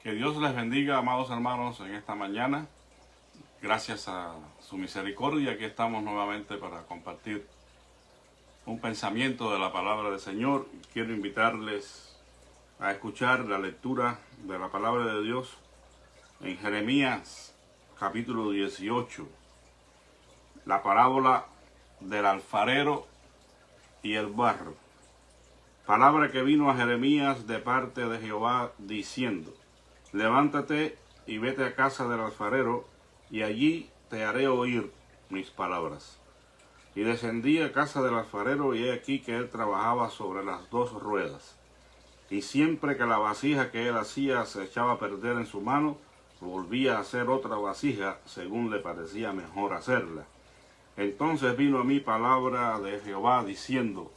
Que Dios les bendiga, amados hermanos, en esta mañana. Gracias a su misericordia, aquí estamos nuevamente para compartir un pensamiento de la palabra del Señor. Quiero invitarles a escuchar la lectura de la palabra de Dios en Jeremías capítulo 18. La parábola del alfarero y el barro. Palabra que vino a Jeremías de parte de Jehová diciendo: levántate y vete a casa del alfarero, y allí te haré oír mis palabras. Y descendí a casa del alfarero, y he aquí que él trabajaba sobre las dos ruedas. Y siempre que la vasija que él hacía se echaba a perder en su mano, volvía a hacer otra vasija, según le parecía mejor hacerla. Entonces vino a mí palabra de Jehová diciendo: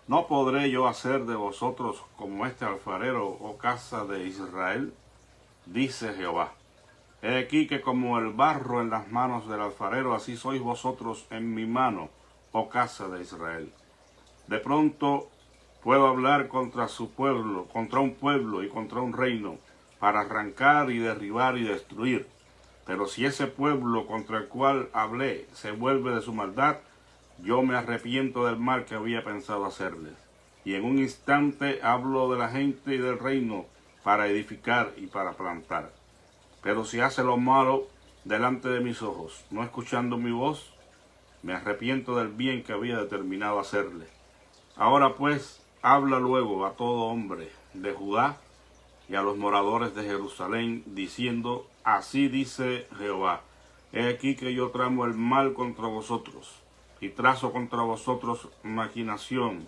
¿no podré yo hacer de vosotros como este alfarero, oh casa de Israel? Dice Jehová: he aquí que como el barro en las manos del alfarero, así sois vosotros en mi mano, oh casa de Israel. De pronto puedo hablar contra su pueblo, contra un pueblo y contra un reino, para arrancar y derribar y destruir. Pero si ese pueblo contra el cual hablé se vuelve de su maldad, yo me arrepiento del mal que había pensado hacerles. Y en un instante hablo de la gente y del reino, para edificar y para plantar. Pero si hace lo malo delante de mis ojos, no escuchando mi voz, me arrepiento del bien que había determinado hacerle. Ahora pues, habla luego a todo hombre de Judá y a los moradores de Jerusalén, diciendo: así dice Jehová: he aquí que yo tramo el mal contra vosotros, y trazo contra vosotros maquinación.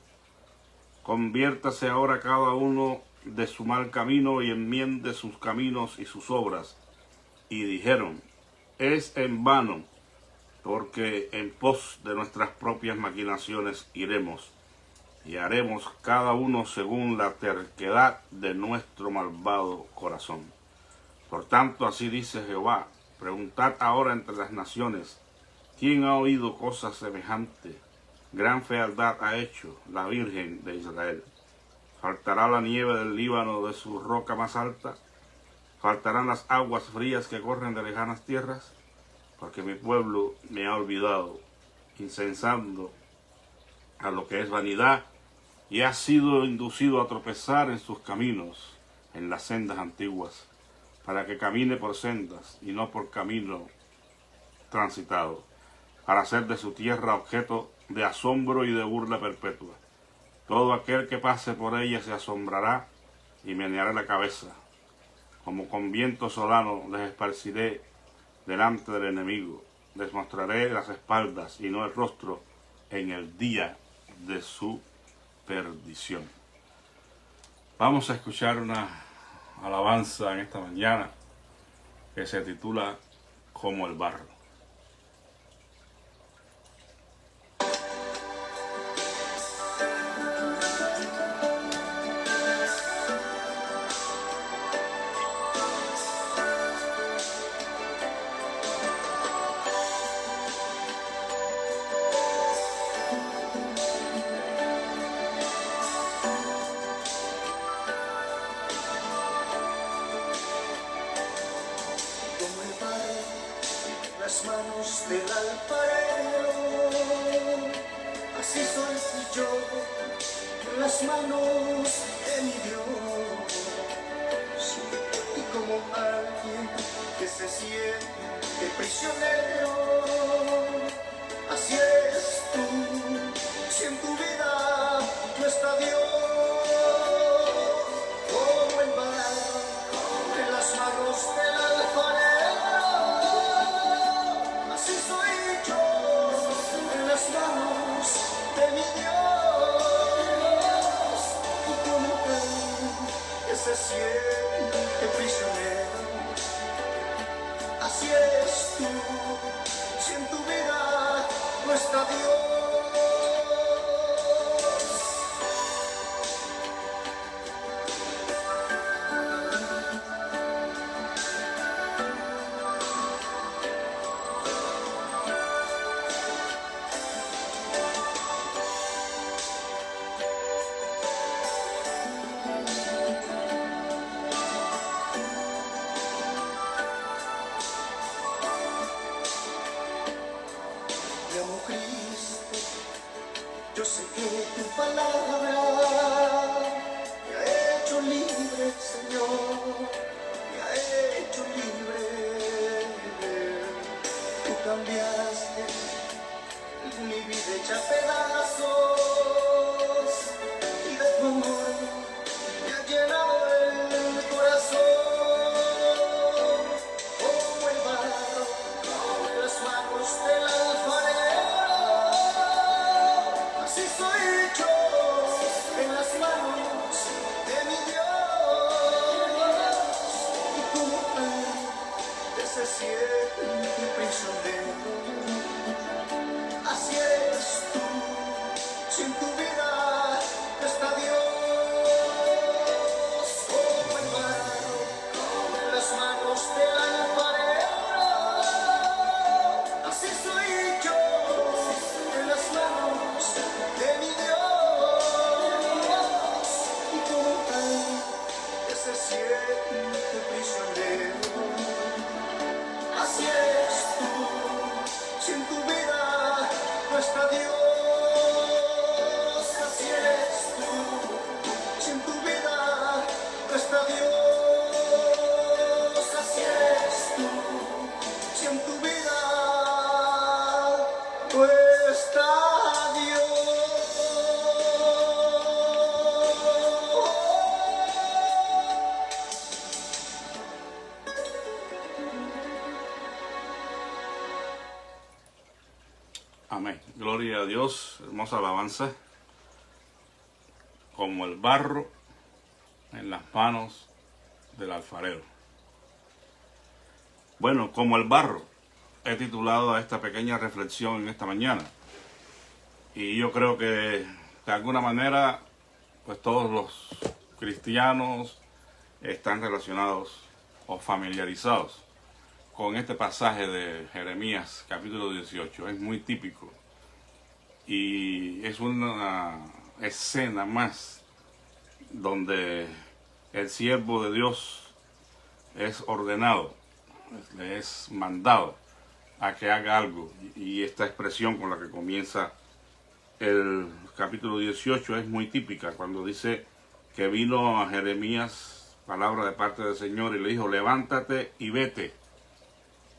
Conviértase ahora cada uno de su mal camino, y enmiende sus caminos y sus obras. Y dijeron: es en vano, porque en pos de nuestras propias maquinaciones iremos, y haremos cada uno según la terquedad de nuestro malvado corazón. Por tanto, así dice Jehová: preguntad ahora entre las naciones, ¿quién ha oído cosa semejante? Gran fealdad ha hecho la Virgen de Israel. ¿Faltará la nieve del Líbano de su roca más alta? ¿Faltarán las aguas frías que corren de lejanas tierras? Porque mi pueblo me ha olvidado, incensando a lo que es vanidad, y ha sido inducido a tropezar en sus caminos, en las sendas antiguas, para que camine por sendas y no por camino transitado, para hacer de su tierra objeto de asombro y de burla perpetua. Todo aquel que pase por ella se asombrará y meneará la cabeza. Como con viento solano les esparciré delante del enemigo. Les mostraré las espaldas y no el rostro en el día de su perdición. Vamos a escuchar una alabanza en esta mañana que se titula Como el barro. Las manos del alfarero, así soy yo, en las manos de mi Dios. Y como alguien que se siente prisionero, así eres tú, si en tu vida no está Dios. Como el barro en las manos del alfarero, manos de mi Dios. Y como él que se siente prisionero, así eres tú, si en tu vida no está Dios. ¿dónde está Dios? Así eres tú. Si en tu vida no está Dios. Amén. Gloria a Dios. Hermosa alabanza. Como el barro en las manos del alfarero. Bueno, como el barro, he titulado a esta pequeña reflexión en esta mañana. Y yo creo que de alguna manera, pues todos los cristianos están relacionados o familiarizados con este pasaje de Jeremías capítulo 18. Es muy típico y es una escena más donde el siervo de Dios es ordenado, le es mandado a que haga algo, y esta expresión con la que comienza el capítulo 18 es muy típica, cuando dice que vino a Jeremías palabra de parte del Señor y le dijo: levántate y vete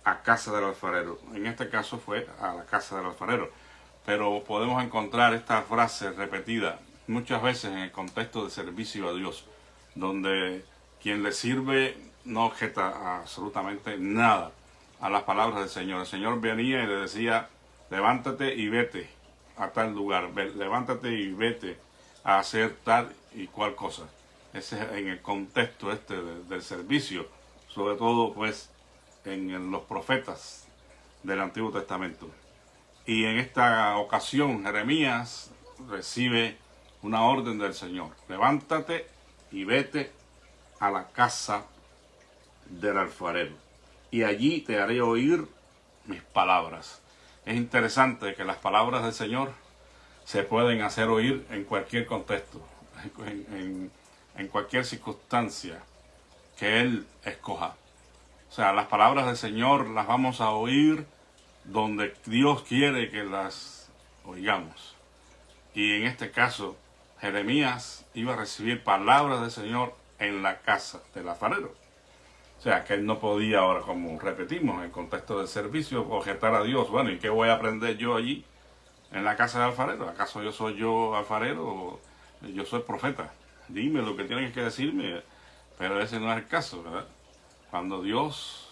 a casa del alfarero. En este caso fue a la casa del alfarero, pero podemos encontrar esta frase repetida muchas veces en el contexto de servicio a Dios, donde quien le sirve no objeta absolutamente nada a las palabras del Señor. El Señor venía y le decía: levántate y vete a tal lugar, levántate y vete a hacer tal y cual cosa. Ese es en el contexto del servicio, sobre todo pues en los profetas del Antiguo Testamento. Y en esta ocasión Jeremías recibe una orden del Señor: levántate y vete a la casa del alfarero, y allí te haré oír mis palabras. Es interesante que las palabras del Señor se pueden hacer oír en cualquier contexto, en cualquier circunstancia que Él escoja. O sea, las palabras del Señor las vamos a oír donde Dios quiere que las oigamos. Y en este caso, Jeremías iba a recibir palabras del Señor en la casa del alfarero. O sea, que él no podía ahora, como repetimos, en el contexto del servicio, objetar a Dios: bueno, ¿y qué voy a aprender yo allí en la casa del alfarero? ¿Acaso yo soy alfarero o yo soy profeta? Dime lo que tienes que decirme. Pero ese no es el caso, ¿verdad? Cuando Dios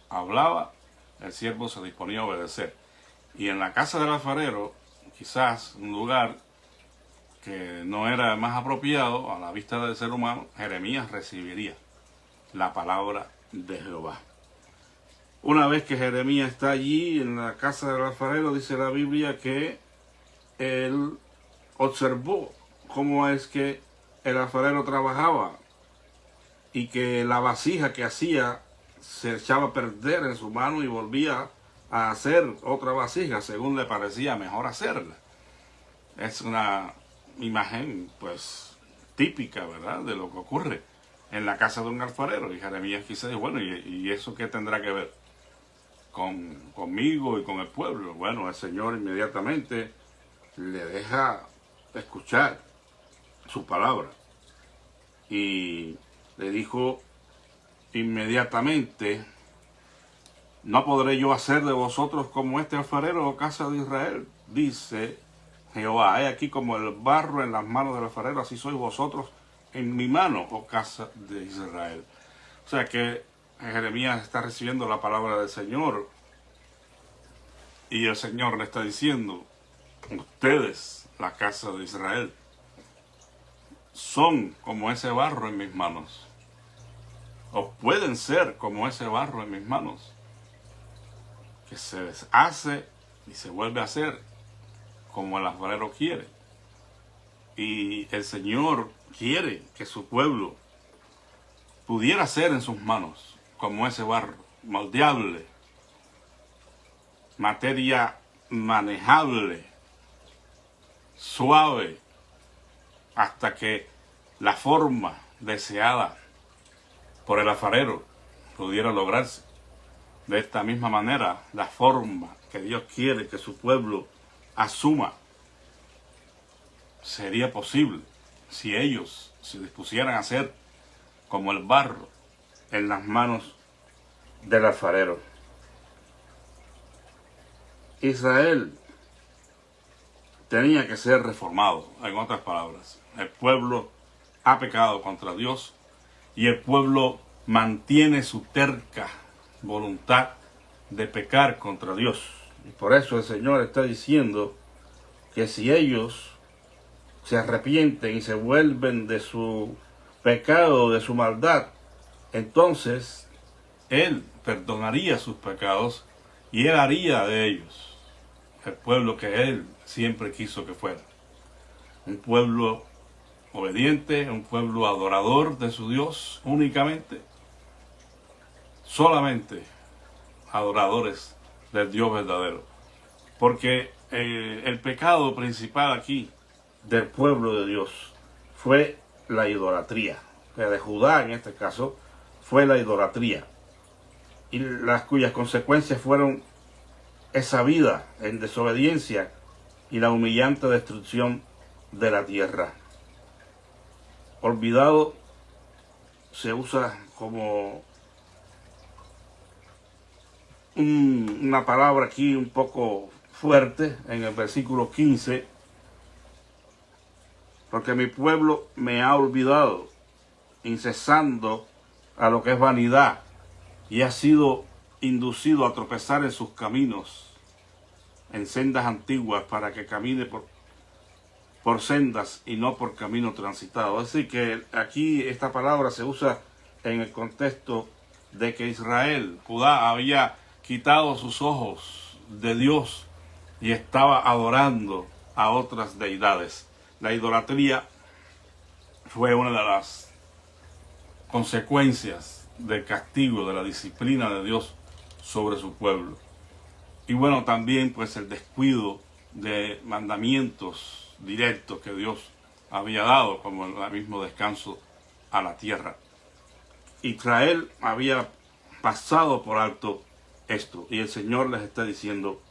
hablaba, el siervo se disponía a obedecer. Y en la casa del alfarero, quizás un lugar que no era más apropiado a la vista del ser humano, Jeremías recibiría la palabra de Jehová. Una vez que Jeremías está allí en la casa del alfarero, dice la Biblia que él observó cómo es que el alfarero trabajaba y que la vasija que hacía se echaba a perder en su mano y volvía a hacer otra vasija según le parecía mejor hacerla. Es una imagen pues típica, ¿verdad?, de lo que ocurre en la casa de un alfarero. Y Jeremías quizá dice: bueno, ¿y eso qué tendrá que ver conmigo y con el pueblo? Bueno, el Señor inmediatamente le deja escuchar su palabra y le dijo inmediatamente: no podré yo hacer de vosotros como este alfarero, oh casa de Israel, dice Jehová. He aquí como el barro en las manos del alfarero, así sois vosotros en mi mano, oh casa de Israel. O sea que Jeremías está recibiendo la palabra del Señor y el Señor le está diciendo: ustedes, la casa de Israel, son como ese barro en mis manos, o pueden ser como ese barro en mis manos, que se deshace y se vuelve a hacer como el alfarero quiere. Y el Señor quiere que su pueblo pudiera ser en sus manos como ese barro, moldeable, materia manejable, suave, hasta que la forma deseada por el alfarero pudiera lograrse. De esta misma manera, la forma que Dios quiere que su pueblo asuma sería posible si ellos se dispusieran a hacer como el barro en las manos del alfarero. Israel tenía que ser reformado, en otras palabras. El pueblo ha pecado contra Dios y el pueblo mantiene su terca voluntad de pecar contra Dios. Y por eso el Señor está diciendo que si ellos se arrepienten y se vuelven de su pecado, de su maldad, entonces Él perdonaría sus pecados y Él haría de ellos el pueblo que Él siempre quiso que fuera. Un pueblo obediente, un pueblo adorador de su Dios únicamente. Solamente adoradores del Dios verdadero. Porque el pecado principal aquí del pueblo de Dios fue la idolatría. De Judá en este caso fue la idolatría. Y cuyas consecuencias fueron esa vida en desobediencia y la humillante destrucción de la tierra. Olvidado se usa como una palabra aquí un poco fuerte en el versículo 15, porque mi pueblo me ha olvidado, incesando a lo que es vanidad, y ha sido inducido a tropezar en sus caminos, en sendas antiguas, para que camine por sendas y no por camino transitado. Es decir, que aquí esta palabra se usa en el contexto de que Israel, Judá, había quitado sus ojos de Dios y estaba adorando a otras deidades. La idolatría fue una de las consecuencias del castigo, de la disciplina de Dios sobre su pueblo. Y bueno, también pues el descuido de mandamientos directos que Dios había dado, como el mismo descanso a la tierra. Israel había pasado por alto esto, y el Señor les está diciendo: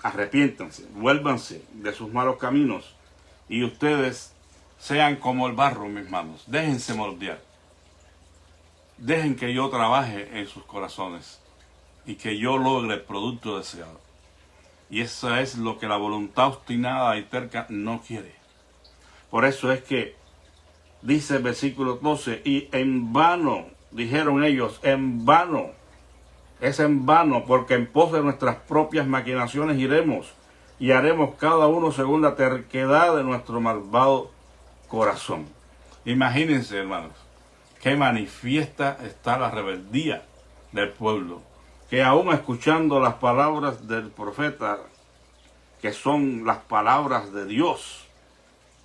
arrepiéntanse, vuélvanse de sus malos caminos, y ustedes sean como el barro en mis manos. Déjense moldear. Dejen que yo trabaje en sus corazones y que yo logre el producto deseado. Y eso es lo que la voluntad obstinada y terca no quiere. Por eso es que dice el versículo 12: y en vano, dijeron ellos, en vano, es en vano, porque en pos de nuestras propias maquinaciones iremos y haremos cada uno según la terquedad de nuestro malvado corazón. Imagínense, hermanos, que manifiesta está la rebeldía del pueblo, que aún escuchando las palabras del profeta, que son las palabras de Dios,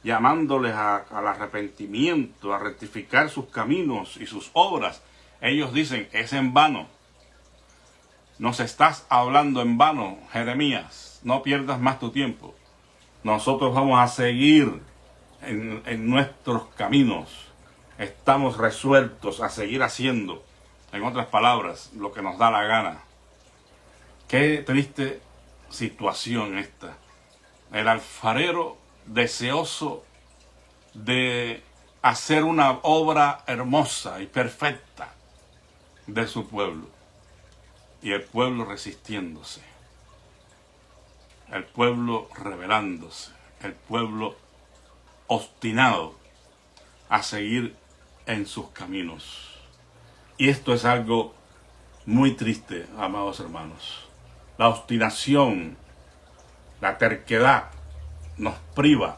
llamándoles al arrepentimiento, a rectificar sus caminos y sus obras, ellos dicen: es en vano. Nos estás hablando en vano, Jeremías, no pierdas más tu tiempo. Nosotros vamos a seguir en nuestros caminos. Estamos resueltos a seguir haciendo, en otras palabras, lo que nos da la gana. Qué triste situación esta. El alfarero deseoso de hacer una obra hermosa y perfecta de su pueblo, y el pueblo resistiéndose, el pueblo rebelándose, el pueblo obstinado a seguir en sus caminos. Y esto es algo muy triste, amados hermanos. La obstinación, la terquedad nos priva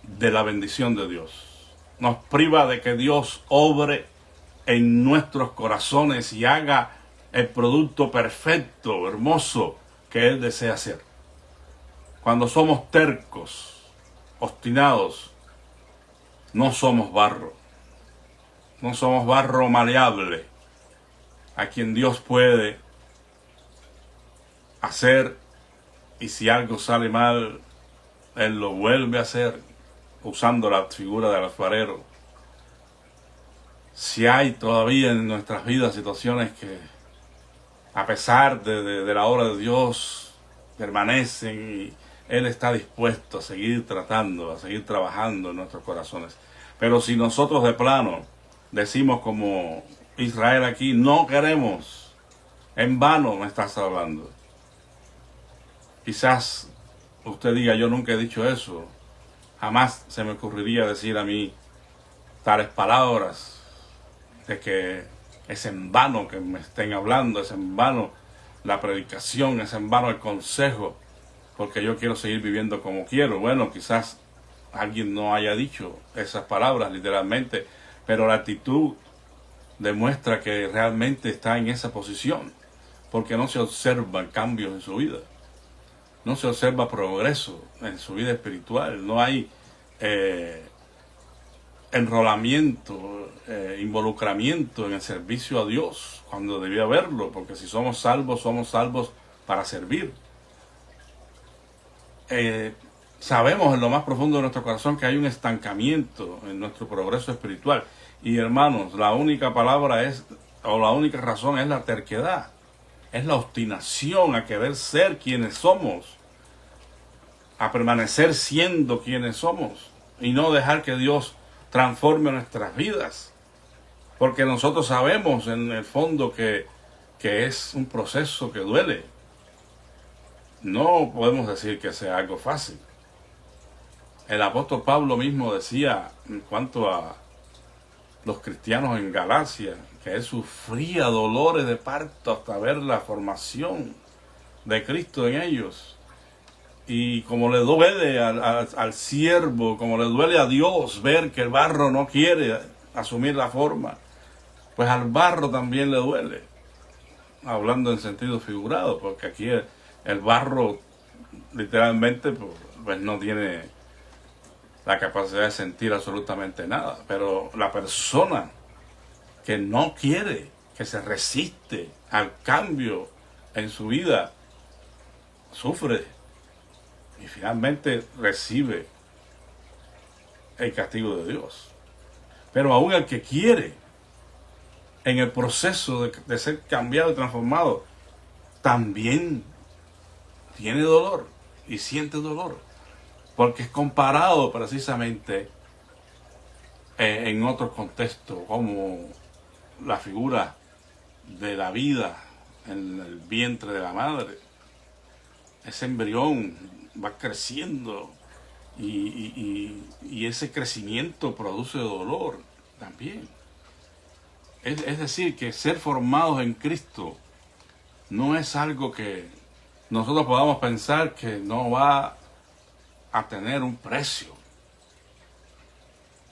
de la bendición de Dios. Nos priva de que Dios obre en nuestros corazones y haga el producto perfecto, hermoso que Él desea hacer. Cuando somos tercos, obstinados, no somos barro. No somos barro maleable, a quien Dios puede hacer, y si algo sale mal, Él lo vuelve a hacer usando la figura del alfarero. Si hay todavía en nuestras vidas situaciones que, a pesar de la obra de Dios, permanecen, y Él está dispuesto a seguir tratando, a seguir trabajando en nuestros corazones. Pero si nosotros de plano decimos como Israel aquí, no queremos, en vano me estás hablando. Quizás usted diga, yo nunca he dicho eso, jamás se me ocurriría decir a mí tales palabras, de que es en vano que me estén hablando, es en vano la predicación, es en vano el consejo, porque yo quiero seguir viviendo como quiero. Bueno, quizás alguien no haya dicho esas palabras literalmente, pero la actitud demuestra que realmente está en esa posición, porque no se observan cambios en su vida, no se observa progreso en su vida espiritual, no hay enrolamiento, involucramiento en el servicio a Dios, cuando debía haberlo, porque si somos salvos para servir. Sabemos en lo más profundo de nuestro corazón que hay un estancamiento en nuestro progreso espiritual. Y hermanos, la única palabra es, o la única razón es la terquedad, es la obstinación a querer ser quienes somos, a permanecer siendo quienes somos, y no dejar que Dios transforme nuestras vidas, porque nosotros sabemos en el fondo que es un proceso que duele. No podemos decir que sea algo fácil. El apóstol Pablo mismo decía en cuanto a los cristianos en Galacia, que él sufría dolores de parto hasta ver la formación de Cristo en ellos. Y como le duele al siervo, como le duele a Dios ver que el barro no quiere asumir la forma, pues al barro también le duele. Hablando en sentido figurado, porque aquí el barro literalmente pues no tiene la capacidad de sentir absolutamente nada. Pero la persona que no quiere, que se resiste al cambio en su vida, sufre. Y finalmente recibe el castigo de Dios. Pero aún el que quiere, en el proceso de ser cambiado y transformado, también tiene dolor y siente dolor. Porque es comparado precisamente en otros contextos, como la figura de la vida en el vientre de la madre. Ese embrión va creciendo y ese crecimiento produce dolor también. Es decir, que ser formados en Cristo no es algo que nosotros podamos pensar que no va a tener un precio.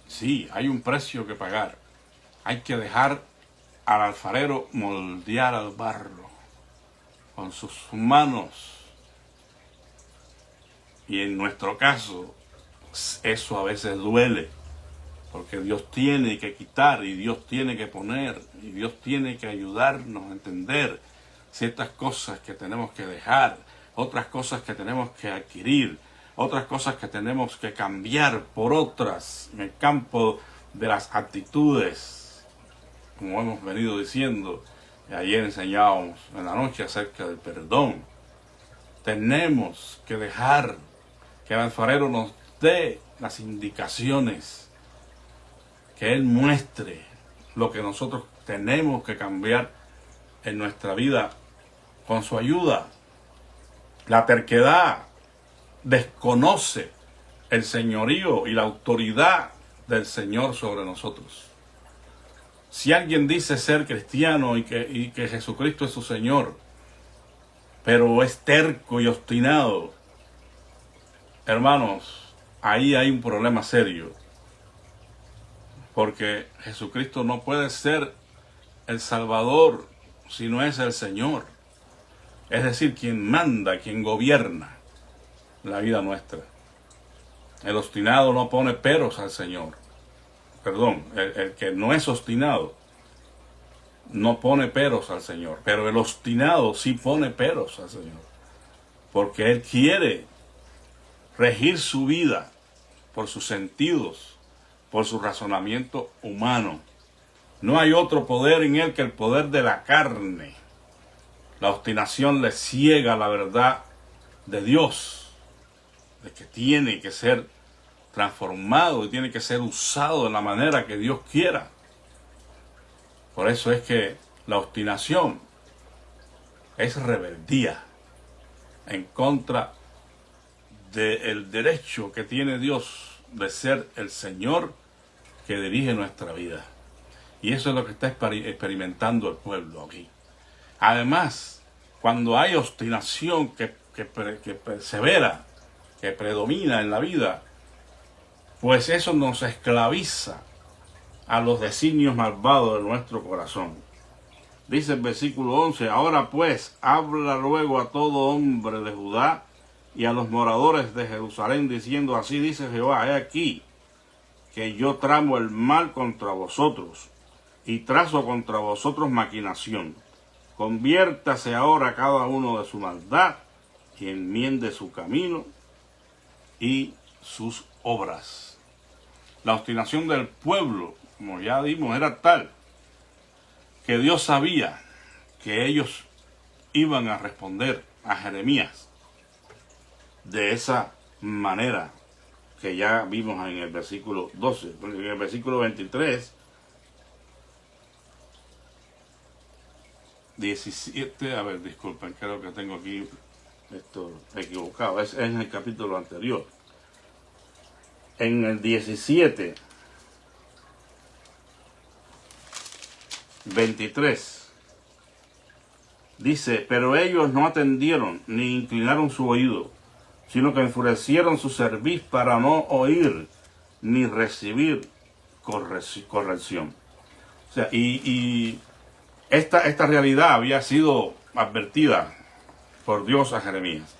Sí, hay un precio que pagar. Hay que dejar al alfarero moldear al barro con sus manos. Y en nuestro caso, eso a veces duele, porque Dios tiene que quitar y Dios tiene que poner y Dios tiene que ayudarnos a entender ciertas cosas que tenemos que dejar, otras cosas que tenemos que adquirir, otras cosas que tenemos que cambiar por otras en el campo de las actitudes, como hemos venido diciendo. Ayer enseñábamos en la noche acerca del perdón. Tenemos que dejar que el alfarero nos dé las indicaciones, que Él muestre lo que nosotros tenemos que cambiar en nuestra vida con su ayuda. La terquedad desconoce el señorío y la autoridad del Señor sobre nosotros. Si alguien dice ser cristiano y que Jesucristo es su Señor, pero es terco y obstinado, hermanos, ahí hay un problema serio. Porque Jesucristo no puede ser el Salvador si no es el Señor. Es decir, quien manda, quien gobierna la vida nuestra. El obstinado no pone peros al Señor. Perdón, el que no es obstinado no pone peros al Señor. Pero el obstinado sí pone peros al Señor. Porque Él quiere regir su vida por sus sentidos, por su razonamiento humano. No hay otro poder en Él que el poder de la carne. La obstinación le ciega la verdad de Dios, de que tiene que ser transformado y tiene que ser usado de la manera que Dios quiera. Por eso es que la obstinación es rebeldía en contra del derecho que tiene Dios de ser el Señor que dirige nuestra vida. Y eso es lo que está experimentando el pueblo aquí. Además, cuando hay obstinación que persevera, que predomina en la vida, pues eso nos esclaviza a los designios malvados de nuestro corazón. Dice el versículo 11, ahora pues, habla luego a todo hombre de Judá y a los moradores de Jerusalén, diciendo, así dice Jehová, he aquí que yo tramo el mal contra vosotros y trazo contra vosotros maquinación. Conviértase ahora cada uno de su maldad y enmiende su camino y sus obras. La obstinación del pueblo, como ya vimos, era tal que Dios sabía que ellos iban a responder a Jeremías de esa manera que ya vimos en el versículo 12. En el versículo 23, 17, a ver, disculpen, creo que tengo aquí esto equivocado, es en el capítulo anterior. En el 17, 23, dice, pero ellos no atendieron ni inclinaron su oído, sino que enfurecieron su cerviz para no oír ni recibir corrección. O sea, y esta realidad había sido advertida por Dios a Jeremías.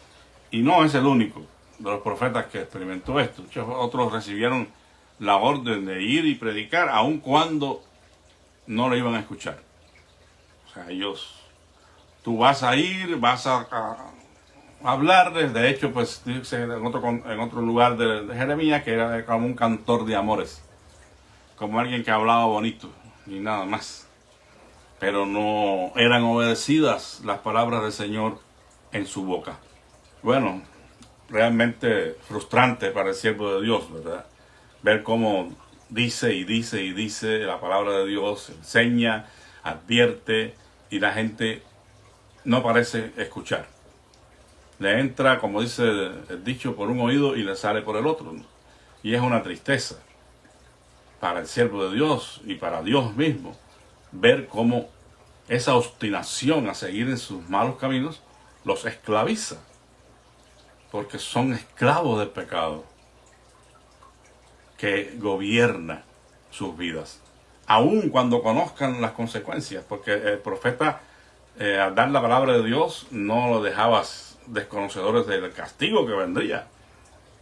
Y no es el único de los profetas que experimentó esto. Muchos otros recibieron la orden de ir y predicar, aun cuando no le iban a escuchar. O sea, tú vas a ir, vas a hablarles. De hecho, pues dice en otro lugar de Jeremías que era como un cantor de amores, como alguien que hablaba bonito y nada más, pero no eran obedecidas las palabras del Señor en su boca. Bueno, realmente frustrante para el siervo de Dios, ¿verdad? Ver cómo dice y dice y dice la palabra de Dios, enseña, advierte, y la gente no parece escuchar. Le entra, como dice el dicho, por un oído y le sale por el otro, ¿no? Y es una tristeza para el siervo de Dios y para Dios mismo ver cómo esa obstinación a seguir en sus malos caminos los esclaviza, porque son esclavos del pecado que gobierna sus vidas, aun cuando conozcan las consecuencias, porque el profeta al dar la palabra de Dios no lo dejaba desconocedores del castigo que vendría,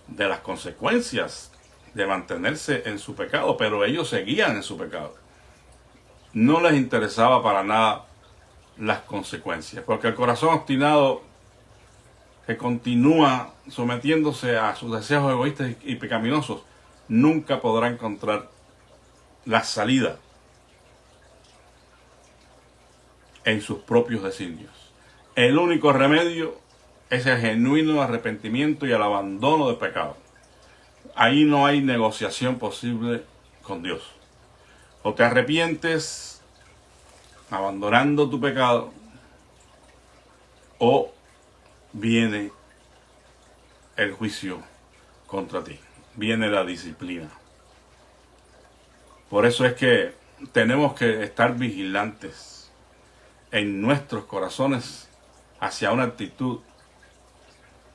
de las consecuencias de mantenerse en su pecado, pero ellos seguían en su pecado. No les interesaba para nada las consecuencias, porque el corazón obstinado que continúa sometiéndose a sus deseos egoístas y pecaminosos nunca podrá encontrar la salida en sus propios designios. El único remedio es el genuino arrepentimiento y el abandono del pecado. Ahí no hay negociación posible con Dios. O te arrepientes abandonando tu pecado, o viene el juicio contra ti, viene la disciplina. Por eso es que tenemos que estar vigilantes en nuestros corazones hacia una actitud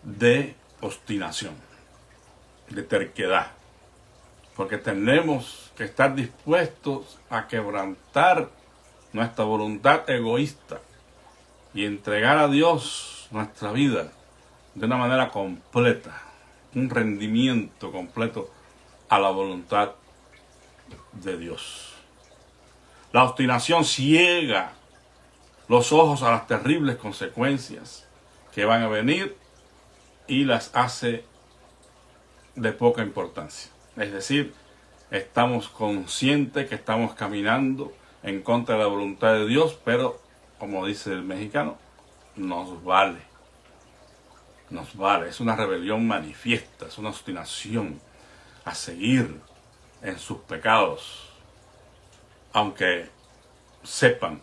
de obstinación, de terquedad, porque tenemos que estar dispuestos a quebrantar nuestra voluntad egoísta y entregar a Dios nuestra vida de una manera completa, un rendimiento completo a la voluntad de Dios. La obstinación ciega los ojos a las terribles consecuencias que van a venir y las hace de poca importancia. Es decir, estamos conscientes que estamos caminando en contra de la voluntad de Dios, pero, como dice el mexicano, nos vale. Nos vale. Es una rebelión manifiesta, es una obstinación a seguir en sus pecados, aunque sepan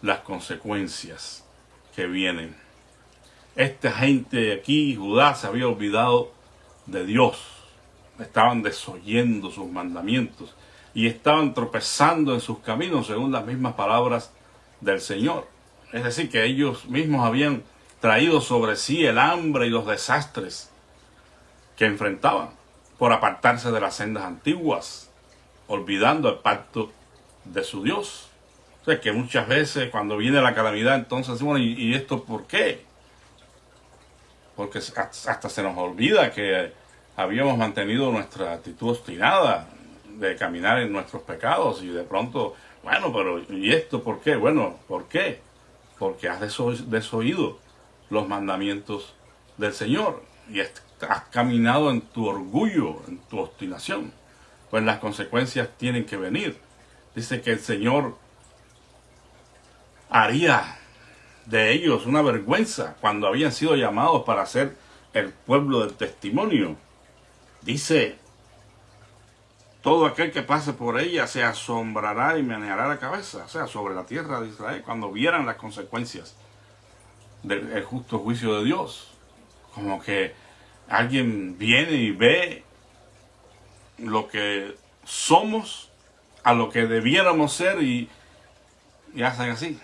las consecuencias que vienen. Esta gente aquí, Judá, se había olvidado de Dios. Estaban desoyendo sus mandamientos y estaban tropezando en sus caminos según las mismas palabras del Señor. Es decir, que ellos mismos habían traído sobre sí el hambre y los desastres que enfrentaban por apartarse de las sendas antiguas, olvidando el pacto de su Dios. O sea, que muchas veces cuando viene la calamidad, entonces decimos, bueno, ¿y esto por qué? Porque hasta se nos olvida que habíamos mantenido nuestra actitud obstinada de caminar en nuestros pecados y de pronto, bueno, pero ¿y esto por qué? Bueno, ¿por qué? Porque has desoído los mandamientos del Señor y has caminado en tu orgullo, en tu obstinación. Pues las consecuencias tienen que venir. Dice que el Señor haría de ellos una vergüenza cuando habían sido llamados para ser el pueblo del testimonio. Dice, todo aquel que pase por ella se asombrará y meneará la cabeza, o sea, sobre la tierra de Israel, cuando vieran las consecuencias del justo juicio de Dios. Como que alguien viene y ve lo que somos a lo que debiéramos ser y hacen así.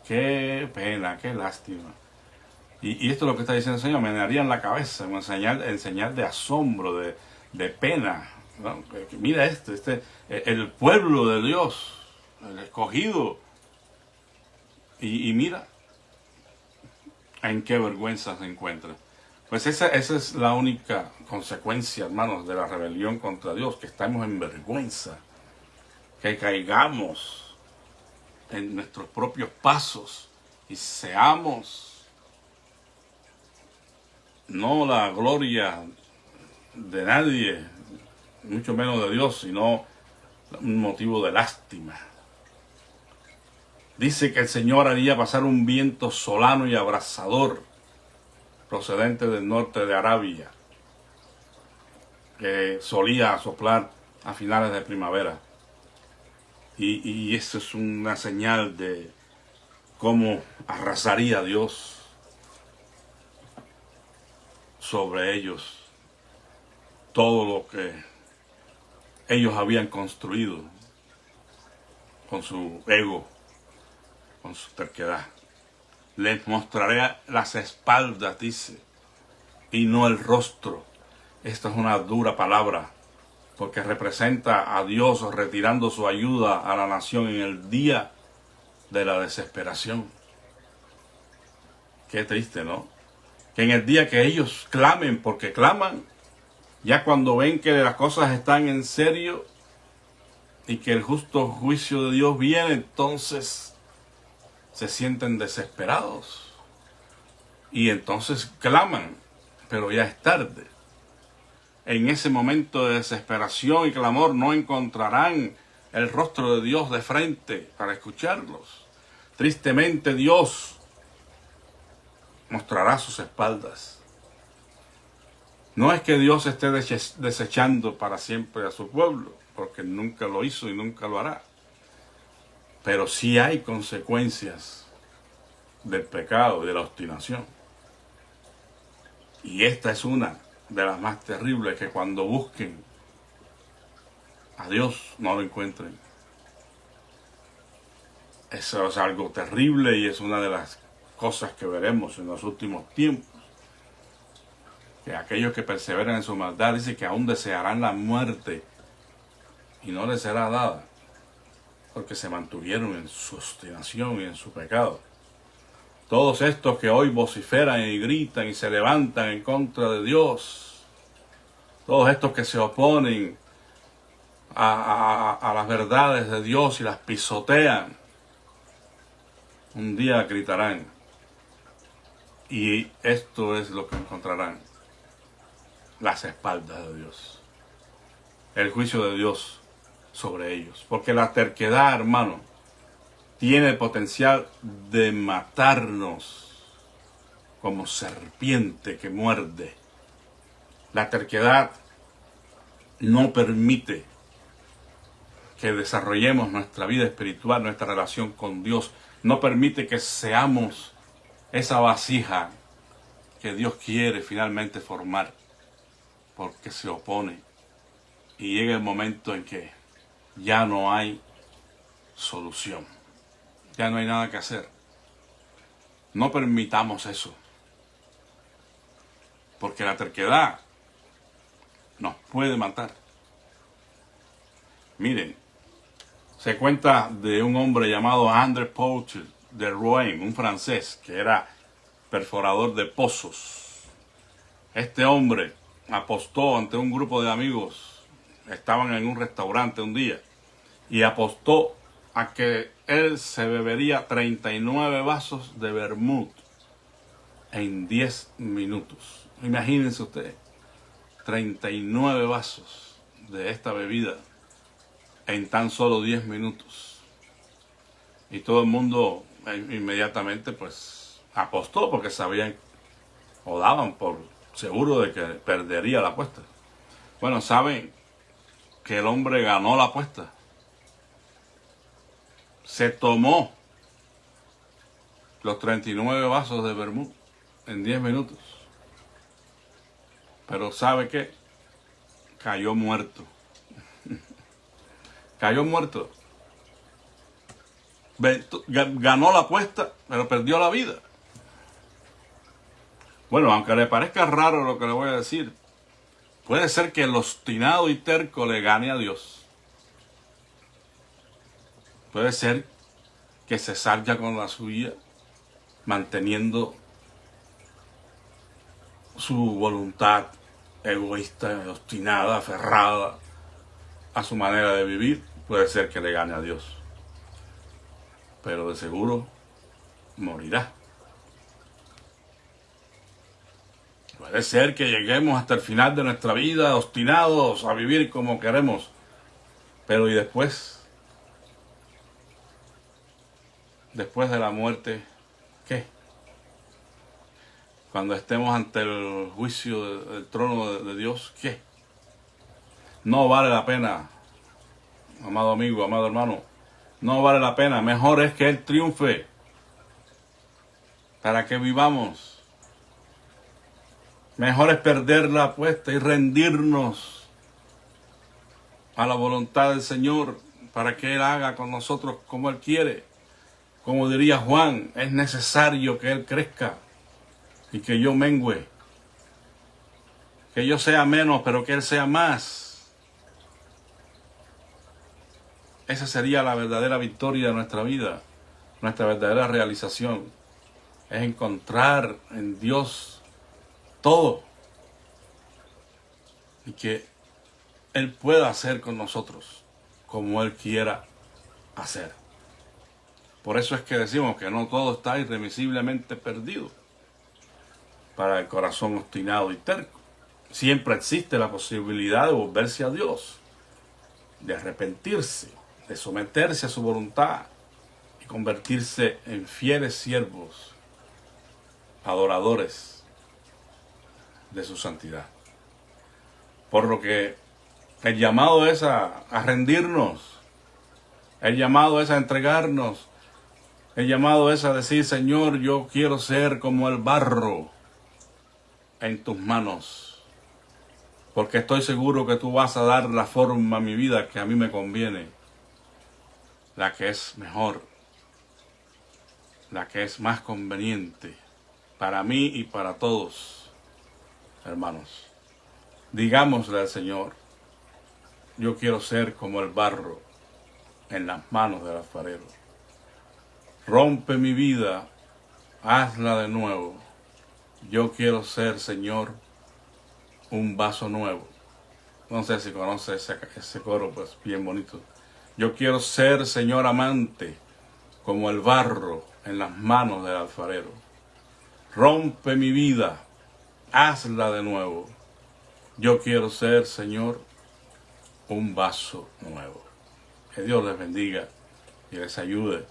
Qué pena, qué lástima. Y esto es lo que está diciendo el Señor, menearían la cabeza, en señal de asombro, de pena. ¿No? Mira el pueblo de Dios, el escogido. Y mira en qué vergüenza se encuentra. Pues esa es la única consecuencia, hermanos, de la rebelión contra Dios, que estamos en vergüenza, que caigamos en nuestros propios pasos y seamos no la gloria de nadie, mucho menos de Dios, sino un motivo de lástima. Dice que el Señor haría pasar un viento solano y abrasador procedente del norte de Arabia, que solía soplar a finales de primavera. Y eso es una señal de cómo arrasaría Dios sobre ellos todo lo que ellos habían construido con su ego, con su terquedad. Les mostraré las espaldas, dice, y no el rostro. Esta es una dura palabra, porque representa a Dios retirando su ayuda a la nación en el día de la desesperación. Qué triste, ¿no? Que en el día que ellos clamen, porque claman, ya cuando ven que las cosas están en serio y que el justo juicio de Dios viene, entonces se sienten desesperados. Y entonces claman, pero ya es tarde. En ese momento de desesperación y clamor no encontrarán el rostro de Dios de frente para escucharlos. Tristemente Dios mostrará sus espaldas. No es que Dios esté desechando para siempre a su pueblo, porque nunca lo hizo y nunca lo hará. Pero sí hay consecuencias del pecado y de la obstinación. Y esta es una de las más terribles, que cuando busquen a Dios no lo encuentren. Eso es algo terrible y es una de las cosas que veremos en los últimos tiempos. Que aquellos que perseveran en su maldad, dice que aún desearán la muerte y no les será dada, porque se mantuvieron en su obstinación y en su pecado. Todos estos que hoy vociferan y gritan y se levantan en contra de Dios, todos estos que se oponen a las verdades de Dios y las pisotean, un día gritarán, y esto es lo que encontrarán: las espaldas de Dios, el juicio de Dios sobre ellos. Porque la terquedad, hermano, tiene el potencial de matarnos como serpiente que muerde. La terquedad no permite que desarrollemos nuestra vida espiritual, nuestra relación con Dios. No permite que seamos esa vasija que Dios quiere finalmente formar, porque se opone. Y llega el momento en que ya no hay solución. Ya no hay nada que hacer. No permitamos eso. Porque la terquedad nos puede matar. Miren, se cuenta de un hombre llamado André Pouchet de Rouen, un francés que era perforador de pozos. Este hombre apostó ante un grupo de amigos. Estaban en un restaurante un día y apostó a que él se bebería 39 vasos de vermut en 10 minutos. Imagínense ustedes, 39 vasos de esta bebida en tan solo 10 minutos. Y todo el mundo inmediatamente pues apostó porque sabían o daban por seguro de que perdería la apuesta. Bueno, saben que el hombre ganó la apuesta. Se tomó los 39 vasos de vermut en 10 minutos. Pero ¿sabe qué? Cayó muerto. Cayó muerto. Ganó la apuesta, pero perdió la vida. Bueno, aunque le parezca raro lo que le voy a decir, puede ser que el obstinado y terco le gane a Dios. Puede ser que se salga con la suya, manteniendo su voluntad egoísta, obstinada, aferrada a su manera de vivir. Puede ser que le gane a Dios, pero de seguro morirá. Puede ser que lleguemos hasta el final de nuestra vida obstinados a vivir como queremos, pero ¿y después? Después de la muerte, ¿qué? Cuando estemos ante el juicio del trono de Dios, ¿qué? No vale la pena, amado amigo, amado hermano, no vale la pena. Mejor es que Él triunfe para que vivamos. Mejor es perder la apuesta y rendirnos a la voluntad del Señor para que Él haga con nosotros como Él quiere. Como diría Juan, es necesario que Él crezca y que yo mengüe. Que yo sea menos, pero que Él sea más. Esa sería la verdadera victoria de nuestra vida, nuestra verdadera realización. Es encontrar en Dios todo y que Él pueda hacer con nosotros como Él quiera hacer. Por eso es que decimos que no todo está irremisiblemente perdido para el corazón obstinado y terco. Siempre existe la posibilidad de volverse a Dios, de arrepentirse, de someterse a su voluntad y convertirse en fieles siervos, adoradores de su santidad. Por lo que el llamado es a rendirnos, el llamado es a entregarnos, el llamado es a decir, Señor, yo quiero ser como el barro en tus manos, porque estoy seguro que tú vas a dar la forma a mi vida que a mí me conviene, la que es mejor, la que es más conveniente para mí y para todos, hermanos. Digámosle al Señor, yo quiero ser como el barro en las manos del alfarero. Rompe mi vida, hazla de nuevo. Yo quiero ser, Señor, un vaso nuevo. No sé si conoce ese coro, pues bien bonito. Yo quiero ser, Señor, amante, como el barro en las manos del alfarero. Rompe mi vida, hazla de nuevo. Yo quiero ser, Señor, un vaso nuevo. Que Dios les bendiga y les ayude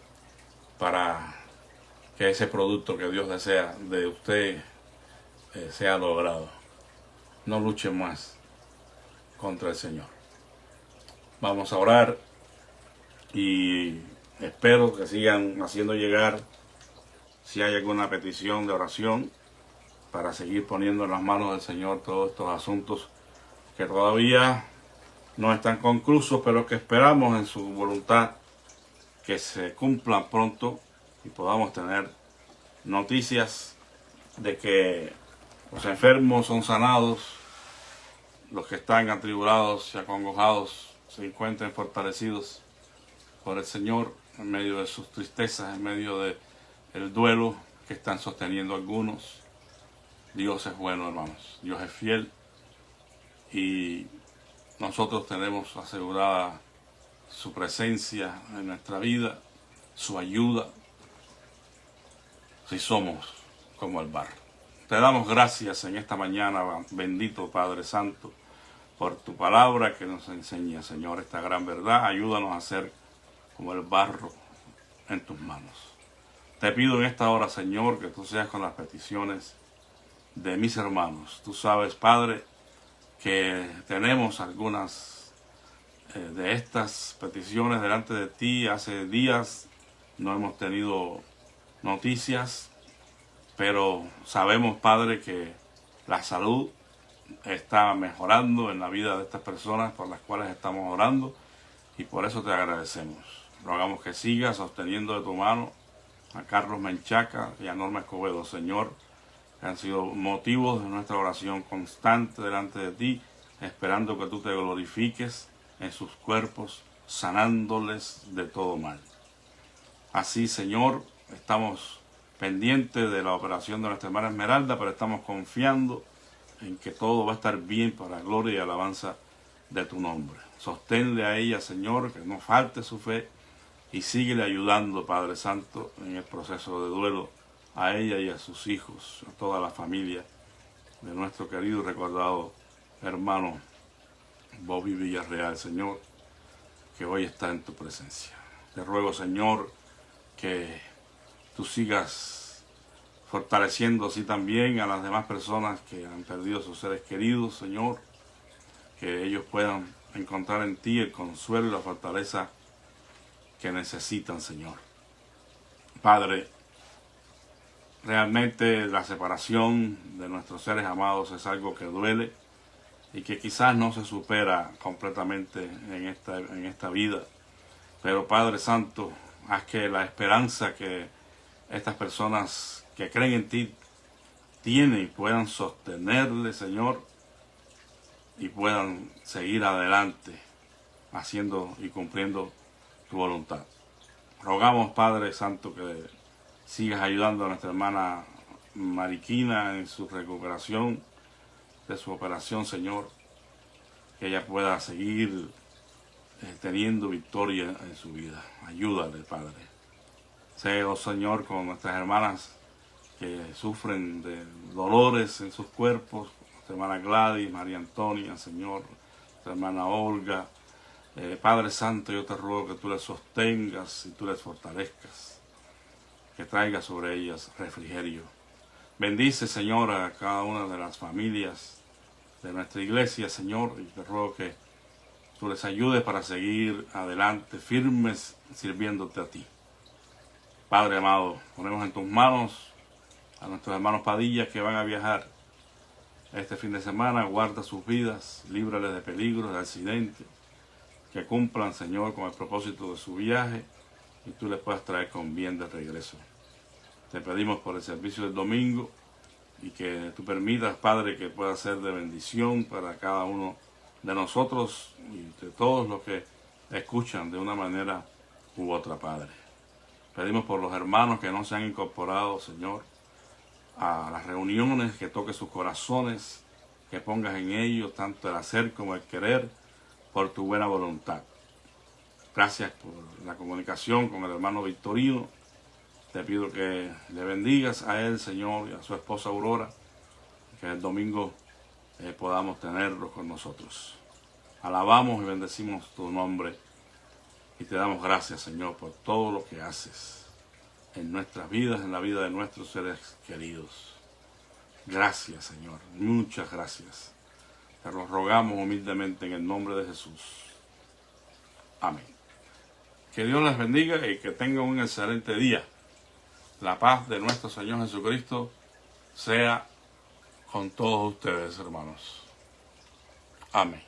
para que ese producto que Dios desea de usted sea logrado. No luche más contra el Señor. Vamos a orar y espero que sigan haciendo llegar si hay alguna petición de oración para seguir poniendo en las manos del Señor todos estos asuntos que todavía no están conclusos, pero que esperamos en su voluntad que se cumplan pronto y podamos tener noticias de que los enfermos son sanados, los que están atribulados y acongojados se encuentren fortalecidos por el Señor en medio de sus tristezas, en medio del duelo que están sosteniendo algunos. Dios es bueno, hermanos. Dios es fiel y nosotros tenemos asegurada su presencia en nuestra vida, su ayuda, si somos como el barro. Te damos gracias en esta mañana, bendito Padre Santo, por tu palabra que nos enseña, Señor, esta gran verdad. Ayúdanos a ser como el barro en tus manos. Te pido en esta hora, Señor, que tú seas con las peticiones de mis hermanos. Tú sabes, Padre, que tenemos algunas de estas peticiones delante de ti. Hace días no hemos tenido noticias, pero sabemos, Padre, que la salud está mejorando en la vida de estas personas por las cuales estamos orando y por eso te agradecemos. Rogamos que sigas sosteniendo de tu mano a Carlos Menchaca y a Norma Escobedo, Señor, que han sido motivos de nuestra oración constante delante de ti, esperando que tú te glorifiques en sus cuerpos, sanándoles de todo mal. Así, Señor, estamos pendientes de la operación de nuestra hermana Esmeralda, pero estamos confiando en que todo va a estar bien para gloria y alabanza de tu nombre. Sosténle a ella, Señor, que no falte su fe y síguele ayudando, Padre Santo, en el proceso de duelo a ella y a sus hijos, a toda la familia de nuestro querido y recordado hermano Bobby Villarreal, Señor, que hoy está en tu presencia. Te ruego, Señor, que tú sigas fortaleciendo así también a las demás personas que han perdido sus seres queridos, Señor, que ellos puedan encontrar en ti el consuelo y la fortaleza que necesitan, Señor. Padre, realmente la separación de nuestros seres amados es algo que duele y que quizás no se supera completamente en esta vida. Pero Padre Santo, haz que la esperanza que estas personas que creen en ti tienen y puedan sostenerle, Señor, y puedan seguir adelante haciendo y cumpliendo tu voluntad. Rogamos, Padre Santo, que sigas ayudando a nuestra hermana Mariquina en su recuperación de su operación, Señor, que ella pueda seguir teniendo victoria en su vida. Ayúdale, Padre. Sé, oh Señor, con nuestras hermanas que sufren de dolores en sus cuerpos, nuestra hermana Gladys, María Antonia, Señor, nuestra hermana Olga. Padre Santo, yo te ruego que tú les sostengas y tú les fortalezcas, que traigas sobre ellas refrigerio. Bendice, Señor, a cada una de las familias de nuestra iglesia, Señor, y te ruego que tú les ayudes para seguir adelante, firmes, sirviéndote a ti. Padre amado, ponemos en tus manos a nuestros hermanos Padilla que van a viajar este fin de semana. Guarda sus vidas, líbrales de peligros, de accidentes, que cumplan, Señor, con el propósito de su viaje y tú les puedas traer con bien de regreso. Te pedimos por el servicio del domingo y que tú permitas, Padre, que pueda ser de bendición para cada uno de nosotros y de todos los que escuchan de una manera u otra, Padre. Pedimos por los hermanos que no se han incorporado, Señor, a las reuniones, que toques sus corazones, que pongas en ellos tanto el hacer como el querer por tu buena voluntad. Gracias por la comunicación con el hermano Victorino. Te pido que le bendigas a él, Señor, y a su esposa Aurora, que el domingo podamos tenerlos con nosotros. Alabamos y bendecimos tu nombre y te damos gracias, Señor, por todo lo que haces en nuestras vidas, en la vida de nuestros seres queridos. Gracias, Señor, muchas gracias. Te lo rogamos humildemente en el nombre de Jesús. Amén. Que Dios les bendiga y que tengan un excelente día. La paz de nuestro Señor Jesucristo sea con todos ustedes, hermanos. Amén.